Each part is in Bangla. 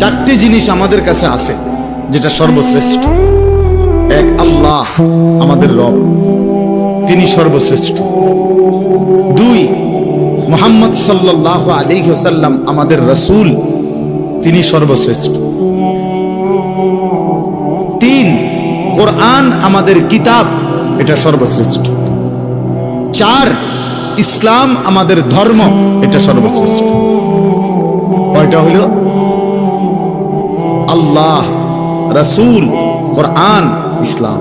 চারটি জিনিস আমাদের কাছে আছে যেটা সর্বশ্রেষ্ঠ। এক, আল্লাহ আমাদের রব, তিনি সর্বশ্রেষ্ঠ। দুই, মুহাম্মদ সাল্লাল্লাহু আলাইহি ওয়াসাল্লাম আমাদের রাসূল, তিনি সর্বশ্রেষ্ঠ। তিন, কোরআন আমাদের কিতাব, এটা সর্বশ্রেষ্ঠ। চার, ইসলাম আমাদের ধর্ম, এটা সর্বশ্রেষ্ঠ। কয়টা হইল? আল্লাহ, রাসূল, কোরআন, ইসলাম।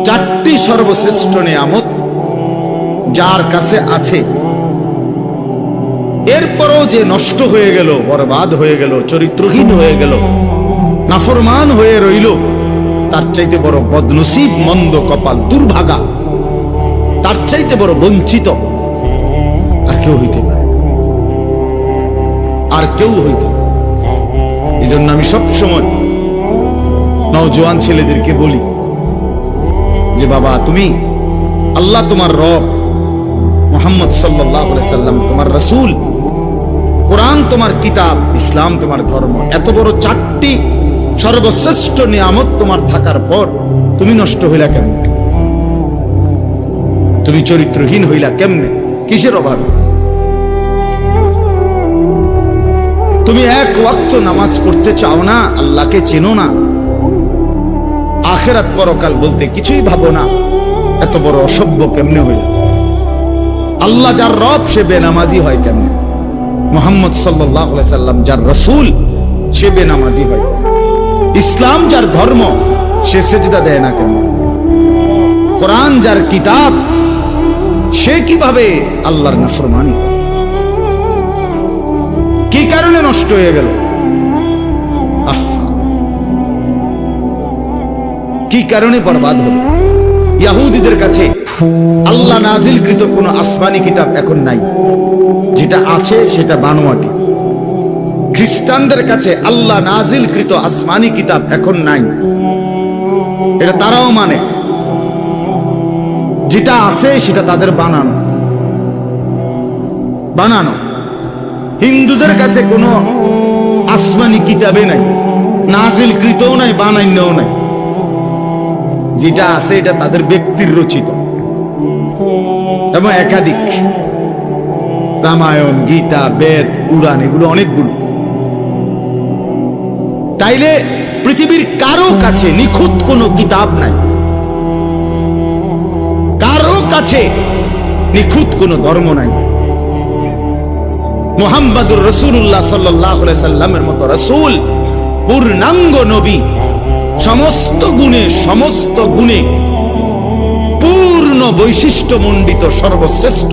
চারটি সর্বশ্রেষ্ঠ নিয়ামত যার কাছে আছে। এরপরও যে নষ্ট হয়ে গেল, বরবাদ হয়ে গেল, চরিত্রহীন হয়ে গেল, নাফরমান হয়ে রইল, তার চাইতে বড় বদনসিব, মন্দ কপাল, দুর্ভাগা, তার চাইতে বড় বঞ্চিত আর কেউ হইতে পারে, আর কেউ হইতে। এই জন্য আমি সব সময় নওজোয়ান ছেলেদেরকে বলি যে বাবা, তুমি, আল্লাহ তোমার রব, মুহাম্মদ সাল্লাল্লাহু আলাইহি সাল্লাম তোমার রাসূল, কোরআন তোমার কিতাব, ইসলাম তোমার ধর্ম, এত বড় চারটি সর্বশ্রেষ্ঠ নিয়ামত তোমার থাকার পর তুমি নষ্ট হইলা কেমনে? তুমি চরিত্রহীন হইলা কেমনে? কিসের অভাবে? তুমি এক ওয়াক্ত নামাজ পড়তে চাও না, আল্লাহকে চেনো না, আখিরাত পরকাল বলতে কিছুই ভাবো না, এত বড় অসভ্য কেমনে হইল? আল্লাহ যার রব, সে বেনামাজি হয় কেমনে? মুহাম্মদ সাল্লাল্লাহু আলাইহি সাল্লাম যার রাসূল, সে বেনামাজি হয়? ইসলাম যার ধর্ম, সে সিজদা দেয় না কেন? কোরআন যার কিতাব, সে কিভাবে আল্লাহর নাফরমানি? কি কারণে নষ্ট হয়ে গেল? কি কারণে বরবাদ হল? ইহুদিদের কাছে আল্লাহ নাজিলকৃত কোন আসমানি কিতাব এখন নাই, যেটা আছে সেটা বানোয়াটি। খ্রিস্টানদের কাছে আল্লাহ নাজিলকৃত আসমানি কিতাব এখন নাই, এটা তারাও মানে, যেটা আছে সেটা তাদের বানানো বানানো। হিন্দুদের কাছে কোনো আসমানি কিতাবে নাই, নাজিলকৃতও নাই, বানাইনও নাই, যেটা আছে এটা তাদের ব্যক্তির রচিত এবং একাধিক। রামায়ণ, গীতা, বেদ, কুরআন, এগুলো অনেকগুলো। তাইলে পৃথিবীর কারো কাছে নিখুঁত কোনো কিতাব নাই, কারো কাছে নিখুঁত কোনো ধর্ম নাই। মুহাম্মদুর রাসূলুল্লাহ সাল্লাল্লাহু আলাইহি সাল্লামের মতো রাসূল, পূর্ণাঙ্গ নবী, সমস্ত গুণে পূর্ণ বৈশিষ্ট্য মণ্ডিত, সর্বশ্রেষ্ঠ,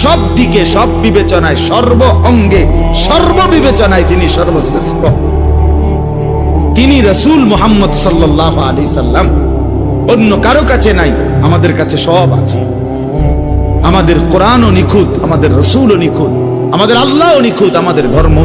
সব দিকে, সব বিবেচনায়, সর্ব অঙ্গে, সর্ববিবেচনায় যিনি সর্বশ্রেষ্ঠ, তিনি রাসূল মুহাম্মদ সাল্লাল্লাহু আলাইহি সাল্লাম। অন্য কারো কাছে নাই, আমাদের কাছে সব আছে। আমাদের কোরআনও নিখুঁত, আমাদের রাসূলও নিখুঁত, আমাদের আল্লাহও নিখুঁত, আমাদের ধর্ম